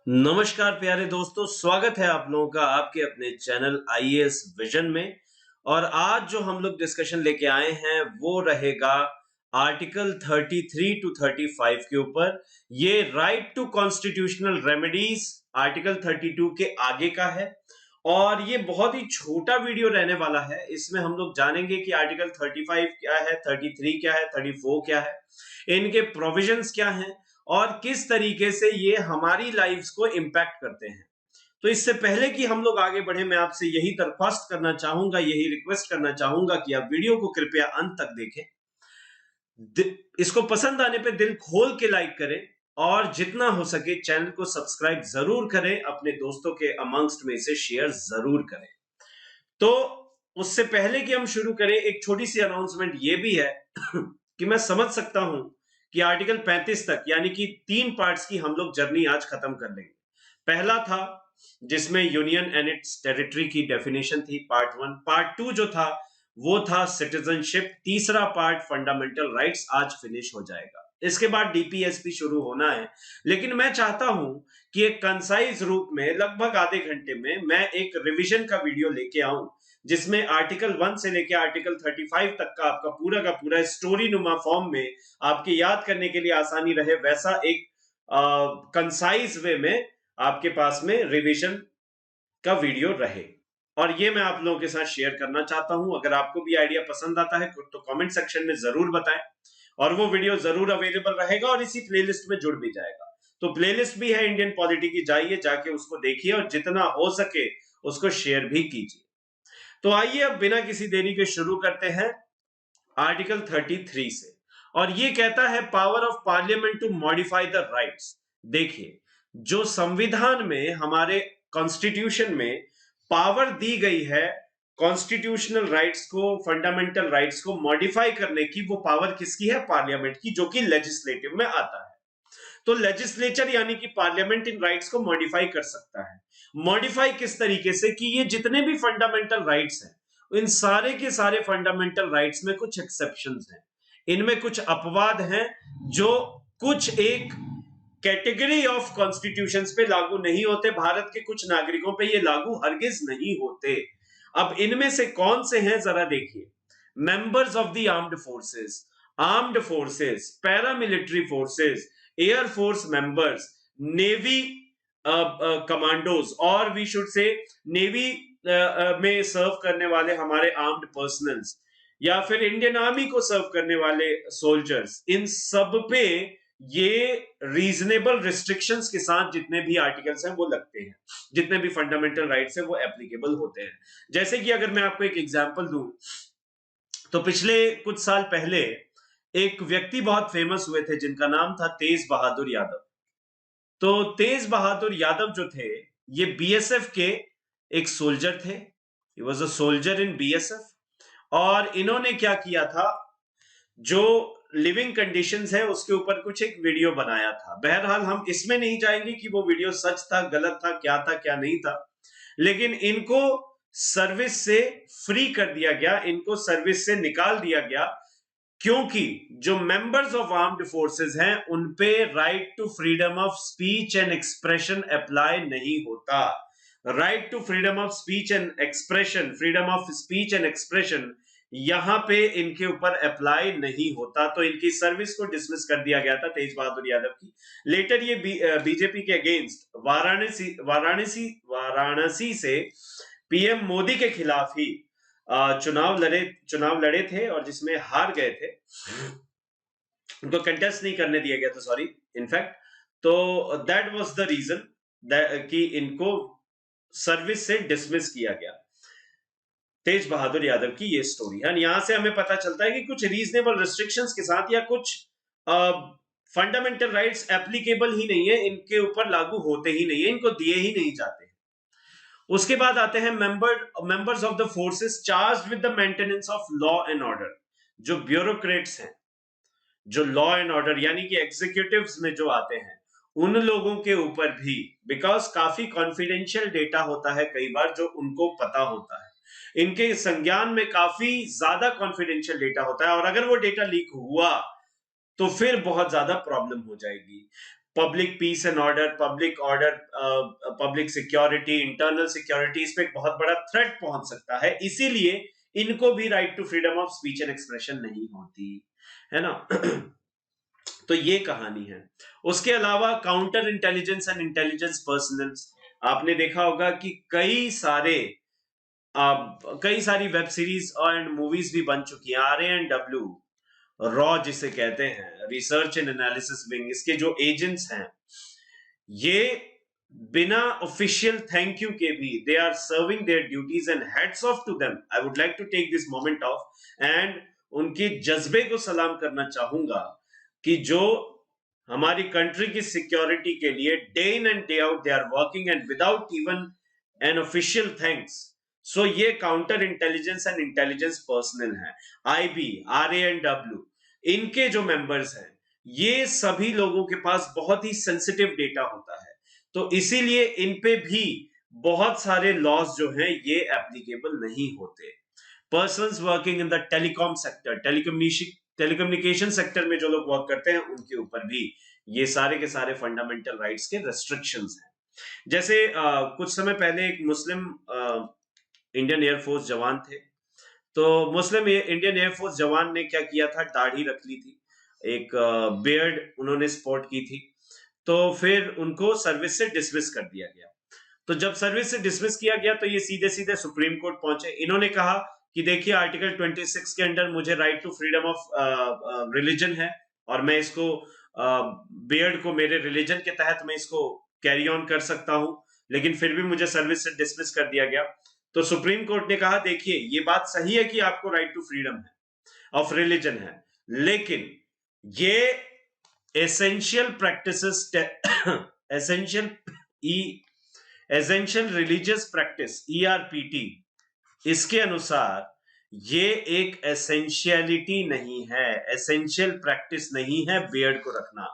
नमस्कार प्यारे दोस्तों, स्वागत है आप लोगों का आपके अपने चैनल आईएएस विजन में। और आज जो हम लोग डिस्कशन लेके आए हैं वो रहेगा आर्टिकल 33 टू 35 के ऊपर। ये right to constitutional remedies article 32 के आगे का है और ये बहुत ही छोटा वीडियो रहने वाला है। इसमें हम लोग जानेंगे कि आर्टिकल 35 क्या है, 33 क्या है, 34 क्या है, इनके प्रोविजंस क्या हैं और किस तरीके से ये हमारी लाइफ्स को इम्पैक्ट करते हैं। तो इससे पहले कि हम लोग आगे बढ़े, मैं आपसे यही दरख्वास्त करना चाहूंगा, यही रिक्वेस्ट करना चाहूंगा कि आप वीडियो को कृपया अंत तक देखें। इसको पसंद आने पे दिल खोल के लाइक करें और जितना हो सके चैनल को सब्सक्राइब जरूर करें, अपने दोस्तों के अमंगस्ट में इसे शेयर जरूर करें। तो उससे पहले कि हम शुरू करें, एक छोटी सी अनाउंसमेंट ये भी है कि मैं समझ सकता हूं कि आर्टिकल 35 तक यानी कि 3 पार्ट्स की हम लोग जर्नी आज खत्म कर लेंगे। पहला था जिसमें यूनियन एंड इट्स टेरिटरी की डेफिनेशन थी, पार्ट 1। पार्ट 2 जो था वो था सिटीजनशिप। तीसरा पार्ट फंडामेंटल राइट्स आज फिनिश हो जाएगा। इसके बाद डीपीएसपी शुरू होना है, लेकिन मैं चाहता हूं कि एक कंसाइज रूप में लगभग आधे घंटे में मैं एक रिवीजन का वीडियो लेके आऊं, जिसमें आर्टिकल 1 से लेकर आर्टिकल 35 तक का पूरा स्टोरी नुमा फॉर्म में आपके याद करने के लिए आसानी रहे, वैसा एक कंसाइज वे में आपके पास में रिवीजन का वीडियो रहे। और ये मैं आप लोगों के साथ शेयर करना चाहता हूं। अगर आपको भी आइडिया पसंद आता है तो कमेंट सेक्शन में जरूर बताएं और वो वीडियो जरूर अवेलेबल रहेगा और इसी प्लेलिस्ट में जुड़ भी जाएगा। तो प्लेलिस्ट भी है इंडियन पॉलिटी की, जाइए जाके उसको देखिए और जितना हो सके उसको शेयर भी कीजिए। तो आइए अब बिना किसी देरी के शुरू करते हैं आर्टिकल 33 से। और ये कहता है power of parliament to modify the rights. देखिए, जो संविधान में हमारे कॉन्स्टिट्यूशन में पावर दी गई है कॉन्स्टिट्यूशनल राइट्स को, फंडामेंटल राइट्स को मॉडिफाई करने की, वो पावर किसकी है? पार्लियामेंट की, जो कि लेजिस्लेटिव में आता है। तो लेजिस्लेचर यानी कि पार्लियामेंट इन राइट्स को मॉडिफाई कर सकता है। मॉडिफाई किस तरीके से कि ये जितने भी फंडामेंटल राइट्स हैं, इन सारे के सारे फंडामेंटल राइट्स में कुछ एक्सेप्शंस हैं, इनमें कुछ अपवाद हैं जो कुछ एक कैटेगरी ऑफ कॉन्स्टिट्यूशंस पे लागू नहीं होते। भारत के कुछ नागरिकों पे ये लागू हरगिज नहीं होते। अब इनमें से कौन से हैं जरा देखिए। Members of the armed forces, paramilitary forces, air force members, navy commandos, और वी शुड से नेवी में सर्व करने वाले हमारे आर्म्ड पर्सनल्स, या फिर इंडियन आर्मी को सर्व करने वाले सोल्जर्स, इन सब पे ये रीजनेबल रिस्ट्रिक्शंस के साथ जितने भी आर्टिकल्स हैं वो लगते हैं, जितने भी फंडामेंटल राइट्स हैं वो एप्लीकेबल होते हैं। जैसे कि अगर मैं आपको एक एग्जांपल दूं, तो पिछले कुछ साल पहले एक व्यक्ति बहुत फेमस हुए थे जिनका नाम था तेज बहादुर यादव। तो तेज बहादुर यादव जो थे, ये बीएसएफ के एक सोल्जर थे। He was a soldier in BSF. और इन्होंने क्या किया था, जो लिविंग कंडीशंस है उसके ऊपर कुछ एक वीडियो बनाया था। बहरहाल हम इसमें नहीं जाएंगे कि वो वीडियो सच था, गलत था, क्या नहीं था, लेकिन इनको सर्विस से फ्री कर दिया गया, इनको सर्विस से निकाल दिया गया, क्योंकि जो मेंबर्स ऑफ आर्म्ड फोर्सेस हैं उन पे right to freedom of speech and expression apply नहीं होता। Right to freedom of speech and expression, freedom of speech and expression यहां पे इनके ऊपर अप्लाई नहीं होता। तो इनकी सर्विस को डिसमिस कर दिया गया था तेज बहादुर यादव की। लेटर ये बीजेपी के अगेंस्ट वाराणसी से पीएम मोदी के खिलाफ ही चुनाव लड़े थे और जिसमें हार गए थे। उनको कंटेस्ट नहीं करने दिया गया था, सॉरी, इनफैक्ट। तो दैट वाज द रीजन कि इनको सर्विस से डिसमिस किया गया। तेज बहादुर यादव की ये स्टोरी है। यहां से हमें पता चलता है कि कुछ रीजनेबल रिस्ट्रिक्शंस के साथ या कुछ फंडामेंटल राइट्स एप्लीकेबल ही नहीं है, इनके ऊपर लागू होते ही नहीं है, इनको दिए ही नहीं जाते। उसके बाद आते हैं members of the forces charged with the maintenance of law and order. जो ब्यूरोक्रेट्स हैं, जो लॉ एंड ऑर्डर यानी कि एग्जीक्यूटिव्स में जो आते हैं, उन लोगों के ऊपर भी, बिकॉज काफी कॉन्फिडेंशियल डेटा होता है कई बार जो उनको पता होता है, इनके संज्ञान में काफी ज्यादा कॉन्फिडेंशियल डेटा होता है, और अगर वो डेटा लीक हुआ तो फिर बहुत ज्यादा प्रॉब्लम हो जाएगी। Public piece and order, public security, internal security, इस पे एक बहुत बड़ा थ्रेट पहुंच सकता है। इसीलिए इनको भी right to freedom of speech and expression नहीं होती है ना। तो ये कहानी है। उसके अलावा counter intelligence and intelligence personal, आपने देखा होगा कि कई सारी वेब सीरीज एंड मूवीज भी बन चुकी हैं। RANW, रॉ जिसे कहते हैं, रिसर्च एंड एनालिसिस विंग, इसके जो एजेंट्स हैं, ये बिना ऑफिशियल थैंक यू के भी they are serving their duties and heads of to them. I would like to take this moment of and उनके जज्बे को सलाम करना चाहूंगा कि जो हमारी कंट्री की सिक्योरिटी के लिए day in and day out they are working and without even an official thanks. So ये counter intelligence and intelligence personnel है। IB, RANW, इनके जो मेंबर्स हैं, ये सभी लोगों के पास बहुत ही सेंसिटिव डेटा होता है, तो इसीलिए इन पे भी बहुत सारे लॉज जो हैं ये एप्लीकेबल नहीं होते। Persons working in the telecom sector, telecommunication sector में जो लोग वर्क करते हैं, उनके ऊपर भी ये सारे के सारे फंडामेंटल राइट्स के रेस्ट्रिक्शंस हैं। जैसे कुछ समय पहले एक मुस्लिम इंडियन एयरफोर्स जवान थे, तो मुस्लिम इंडियन एयरफोर्स जवान ने क्या किया था, दाढ़ी रख ली थी, एक बियर्ड उन्होंने स्पोर्ट की थी, तो फिर उनको सर्विस से डिसमिस कर दिया गया। तो जब सर्विस से डिसमिस किया गया तो ये सीधे सीधे सुप्रीम कोर्ट पहुंचे। इन्होंने कहा कि देखिए आर्टिकल 26 के अंडर मुझे right to freedom of religion है, और मैं इसको बियर्ड को मेरे रिलीजन के तहत मैं इसको कैरी ऑन कर सकता हूं, लेकिन फिर भी मुझे सर्विस से डिसमिस कर दिया गया। तो सुप्रीम कोर्ट ने कहा देखिए ये बात सही है कि आपको राइट टू फ्रीडम है ऑफ रिलीजन है, लेकिन ये essential practices essential religious practice ERPT, इसके अनुसार ये एक एसेंशियलिटी नहीं है, एसेंशियल प्रैक्टिस नहीं है बियर्ड को रखना।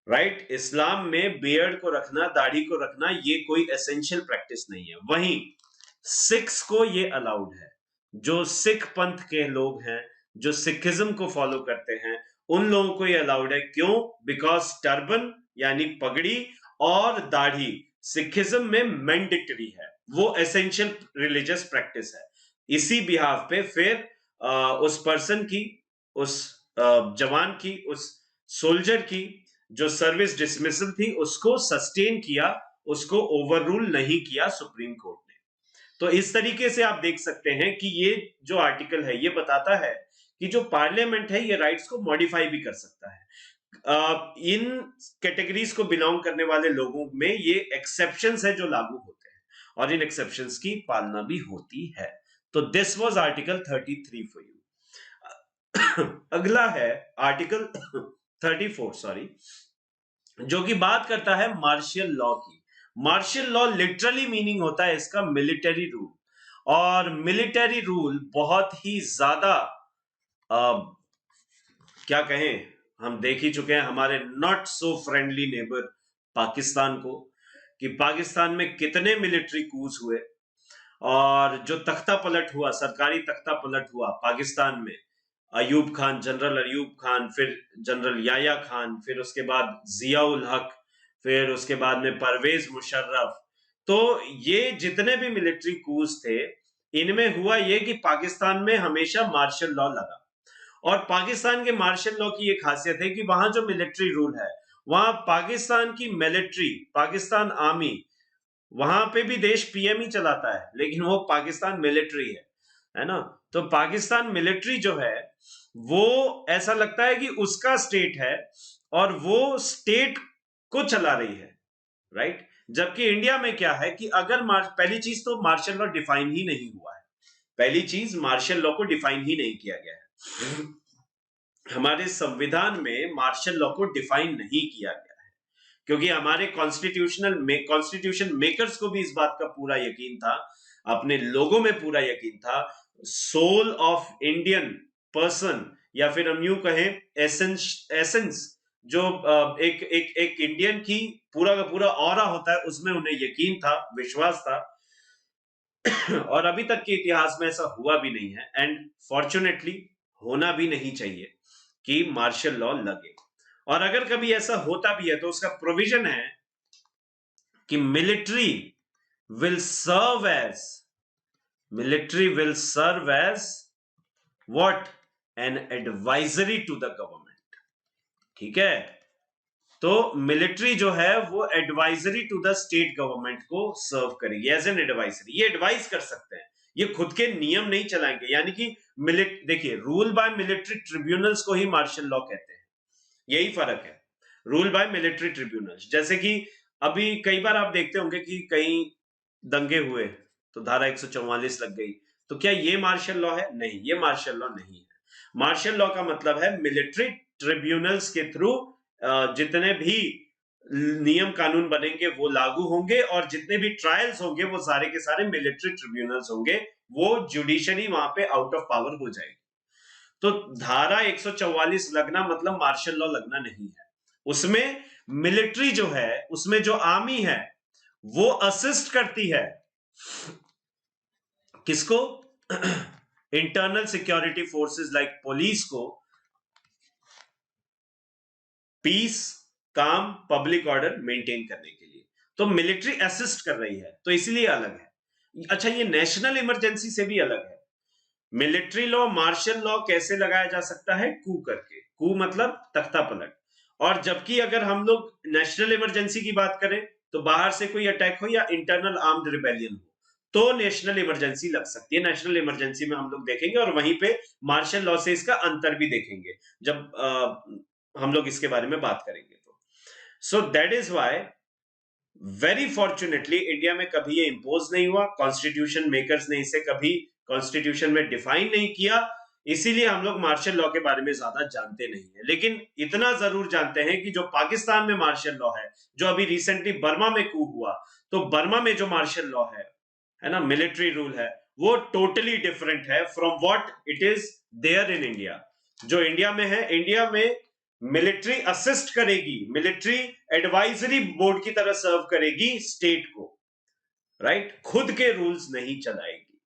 राइट, इस्लाम में बियर्ड को रखना, दाढ़ी को रखना, ये कोई एसेंशियल प्रैक्टिस नहीं है। वहीं सिख्स को ये अलाउड है। जो सिख पंथ के लोग हैं, जो सिखिज्म को फॉलो करते हैं, उन लोगों को ये अलाउड है। क्यों? बिकॉज टर्बन यानी पगड़ी और दाढ़ी सिखिज्म में मैंडेटरी है, वो एसेंशियल रिलीजियस प्रैक्टिस है। इसी बिहाफ पे फिर उस पर्सन की, उस जवान की, उस सोल्जर की जो सर्विस डिसमिसल थी, उसको सस्टेन किया, उसको ओवर रूल नहीं किया सुप्रीम कोर्ट ने। तो इस तरीके से आप देख सकते हैं कि ये जो आर्टिकल है ये बताता है कि जो पार्लियामेंट है ये राइट्स को मॉडिफाई भी कर सकता है। इन कैटेगरीज को बिलोंग करने वाले लोगों में ये एक्सेप्शंस है जो लागू होते हैं, और इन एक्सेप्शंस की पालना भी होती है। तो this was article 33 for you. अगला है आर्टिकल 34, सॉरी, जो कि बात करता है मार्शियल लॉ की। मार्शियल लॉ लिटरली मीनिंग होता है इसका मिलिट्री रूल, और मिलिट्री रूल बहुत ही ज्यादा क्या कहें, हम देख ही चुके हैं हमारे not so friendly neighbour Pakistan को, कि पाकिस्तान में कितने मिलिट्री कूच हुए, और जो तख्ता पलट हुआ, सरकारी तख्ता पलट हुआ पाकिस्तान में, अयूब खान, जनरल अयूब खान, फिर जनरल याया खान, फिर उसके बाद जियाउल हक, फिर उसके बाद में परवेज मुशर्रफ। तो ये जितने भी मिलिट्री कूच थे, इनमें हुआ ये कि पाकिस्तान में हमेशा मार्शल लॉ लगा। और पाकिस्तान के मार्शल लॉ की ये खासियत है कि वहां जो मिलिट्री रूल है, वहां पाकिस्तान की मिलिट्री, पाकिस्तान आर्मी, वहां पे भी देश PM ही चलाता है, लेकिन वो पाकिस्तान मिलिट्री है ना। तो पाकिस्तान मिलिट्री जो है वो ऐसा लगता है कि उसका स्टेट है और वो स्टेट को चला रही है, राइट। जबकि इंडिया में क्या है कि अगर पहली चीज तो मार्शल लॉ डिफाइन ही नहीं हुआ है, पहली चीज मार्शल लॉ को डिफाइन ही नहीं किया गया है। हमारे संविधान में मार्शल लॉ को डिफाइन नहीं किया गया है, क्योंकि हमारे कॉन्स्टिट्यूशन मेकर्स को भी इस बात का पूरा यकीन था, अपने लोगों में पूरा यकीन था, सोल ऑफ इंडियन पर्सन, या फिर हम यूं कहें एसेंस, जो एक इंडियन की पूरा का पूरा ऑरा होता है, उसमें उन्हें यकीन था, विश्वास था। और अभी तक के इतिहास में ऐसा हुआ भी नहीं है, एंड फॉर्चुनेटली होना भी नहीं चाहिए कि मार्शल लॉ लगे। और अगर कभी ऐसा होता भी है तो उसका प्रोविजन है कि military will serve as what, an advisory to the government. ठीक है, तो मिलिट्री जो है वो advisory to the state government को सर्व करेगी एज एन एडवाइजरी। ये एडवाइस कर सकते हैं, ये खुद के नियम नहीं चलाएंगे। यानी कि देखिए, रूल बाय मिलिट्री ट्रिब्यूनल्स को ही मार्शल लॉ कहते हैं, यही फर्क है, रूल बाय मिलिट्री ट्रिब्यूनल्स। जैसे कि अभी कई बार आप देखते होंगे कि कई दंगे हुए तो धारा 144 लग गई, तो क्या ये मार्शल लॉ है? नहीं, ये मार्शल लॉ नहीं है। मार्शल लॉ का मतलब है मिलिट्री ट्रिब्यूनल्स के थ्रू जितने भी नियम कानून बनेंगे वो लागू होंगे, और जितने भी ट्रायल्स होंगे वो सारे के सारे मिलिट्री ट्रिब्यूनल्स होंगे, वो जुडिशरी वहां पे आउट ऑफ पावर हो जाएगी। तो धारा 144 लगना मतलब मार्शल लॉ लगना नहीं है। उसमें मिलिट्री जो है, उसमें जो आर्मी है वो असिस्ट करती है किसको? Internal security forces like police को, पीस, काम, पब्लिक ऑर्डर मेंटेन करने के लिए। तो मिलिट्री असिस्ट कर रही है, तो इसलिए अलग है। अच्छा, ये नेशनल इमरजेंसी से भी अलग है। मिलिट्री लॉ, मार्शल लॉ कैसे लगाया जा सकता है? कू करके। कू मतलब तख्ता पलट। और जबकि अगर हम लोग नेशनल इमरजेंसी की बात करें तो बाहर से कोई अटैक हो या इंटरनल आर्म्ड रिबेलियन हो तो नेशनल इमरजेंसी लग सकती है। नेशनल इमरजेंसी में हम लोग देखेंगे, और वहीं पे मार्शल लॉ से इसका अंतर भी देखेंगे जब हम लोग इसके बारे में बात करेंगे। तो so that is why very fortunately India में कभी ये इंपोज नहीं हुआ, कॉन्स्टिट्यूशन मेकर्स ने इसे कभी कॉन्स्टिट्यूशन में डिफाइन नहीं किया, इसीलिए हम लोग मार्शल लॉ के बारे में ज्यादा जानते नहीं है। लेकिन इतना जरूर जानते हैं कि जो पाकिस्तान में मार्शल लॉ है, जो अभी रिसेंटली बर्मा में कू हुआ, तो बर्मा में जो मार्शल लॉ है ना, मिलिट्री रूल है, वो टोटली डिफरेंट है from what it is there in India. जो इंडिया में है, इंडिया में मिलिट्री असिस्ट करेगी, मिलिट्री एडवाइजरी बोर्ड की तरह सर्व करेगी स्टेट को, राइट? खुद के रूल्स नहीं चलाएगी।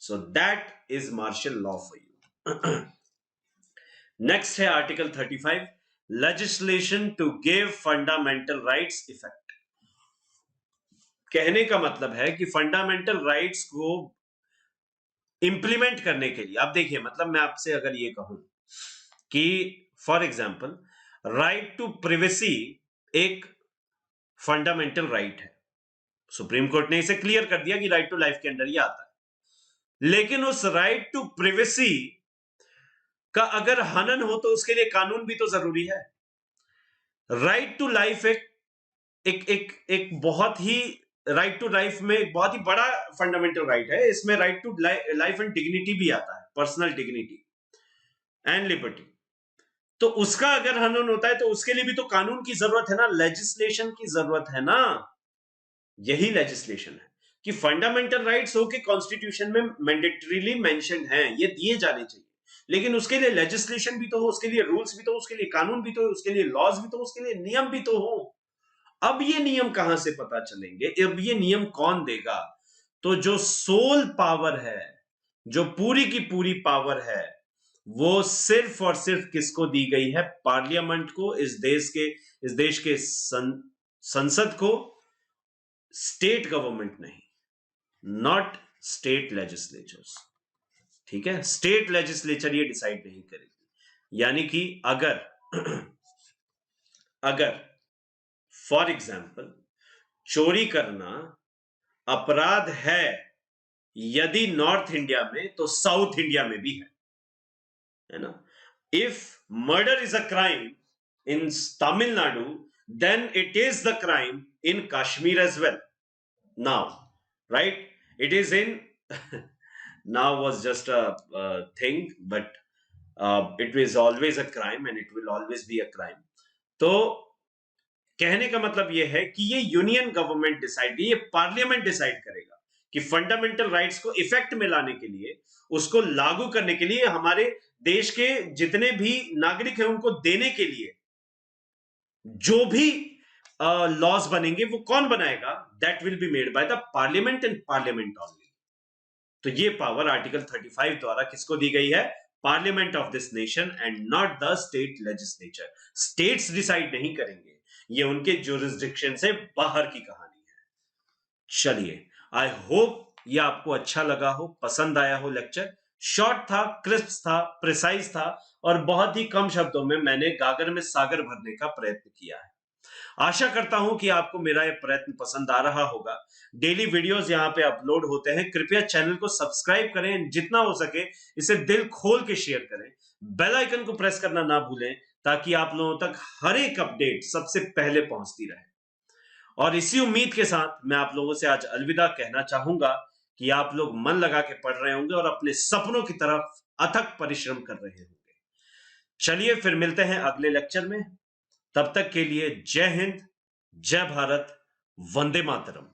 So that is martial law for you. Next है article 35, legislation to give fundamental rights effect. कहने का मतलब है कि फंडामेंटल राइट्स को इंप्लीमेंट करने के लिए, आप देखिए, मतलब मैं आपसे अगर ये कहूं कि for example right to privacy एक फंडामेंटल राइट है, सुप्रीम कोर्ट ने इसे क्लियर कर दिया कि राइट टू लाइफ के अंदर ही आता है। लेकिन उस राइट टू प्रिवेसी का अगर हनन हो तो उसके लिए कानून भी तो जरूरी है। राइट टू लाइफ एक बहुत ही, राइट टू लाइफ में एक बहुत ही बड़ा फंडामेंटल राइट है। इसमें right to life and dignity भी आता है, पर्सनल डिग्निटी एंड लिबर्टी। तो उसका अगर हनन होता है तो उसके लिए भी तो कानून की जरूरत है ना, लेजिस्लेशन की जरूरत है ना। यही लेजिस्लेशन है कि फंडामेंटल राइट्स हो के कॉन्स्टिट्यूशन में मैंडेटरीली मेंशन है, ये दिए जाने चाहिए, लेकिन उसके लिए लेजिस्लेशन भी तो हो, उसके लिए रूल्स भी तो, उसके लिए कानून भी तो, उसके लिए लॉज भी तो, उसके लिए नियम भी तो हो। अब ये नियम कहां से पता चलेंगे? अब ये नियम कौन देगा? तो जो सोल पावर है, जो पूरी की पूरी पावर है, वो सिर्फ और सिर्फ किसको दी गई है? पार्लियामेंट को, इस देश के संसद को, स्टेट गवर्नमेंट नहीं, नॉट स्टेट लेजिस्लेचर्स। ठीक है, स्टेट लेजिस्लेचर ये डिसाइड नहीं करेगी। यानी कि अगर फॉर एग्जाम्पल चोरी करना अपराध है यदि नॉर्थ इंडिया में, तो साउथ इंडिया में भी है ना? If murder is a crime in Tamil Nadu, then it is the crime in Kashmir as well. Now, right? It is in now was just a thing, but it is always a crime and it will always be a crime. तो कहने का मतलब यह है कि ये union government decide, ये parliament decide करेगा कि फंडामेंटल राइट्स को इफेक्ट में लाने के लिए, उसको लागू करने के लिए, हमारे देश के जितने भी नागरिक हैं उनको देने के लिए जो भी लॉज बनेंगे वो कौन बनाएगा? That will be made by the parliament and parliament only. तो ये पावर आर्टिकल 35 द्वारा किसको दी गई है? Parliament of this nation and not the state legislature. States decide नहीं करेंगे, ये उनके जुरिस्डिक्शन से बाहर की कहानी है। चलिए, आई होप ये आपको अच्छा लगा हो, पसंद आया हो लेक्चर। शॉर्ट था, क्रिस्प था, प्रिसाइज था और बहुत ही कम शब्दों में मैंने गागर में सागर भरने का प्रयत्न किया है। आशा करता हूं कि आपको मेरा यह प्रयत्न पसंद आ रहा होगा। डेली वीडियोस यहाँ पे अपलोड होते हैं, कृपया चैनल को सब्सक्राइब करें, जितना हो सके इसे दिल खोल के शेयर करें, बेल आइकन को प्रेस करना ना भूलें ताकि आप लोगों तक हर एक अपडेट सबसे पहले पहुंचती रहे। और इसी उम्मीद के साथ मैं आप लोगों से आज अलविदा कहना चाहूंगा कि आप लोग मन लगा के पढ़ रहे होंगे और अपने सपनों की तरफ अथक परिश्रम कर रहे होंगे। चलिए फिर मिलते हैं अगले लेक्चर में। तब तक के लिए जय हिंद, जय भारत, वंदे मातरम।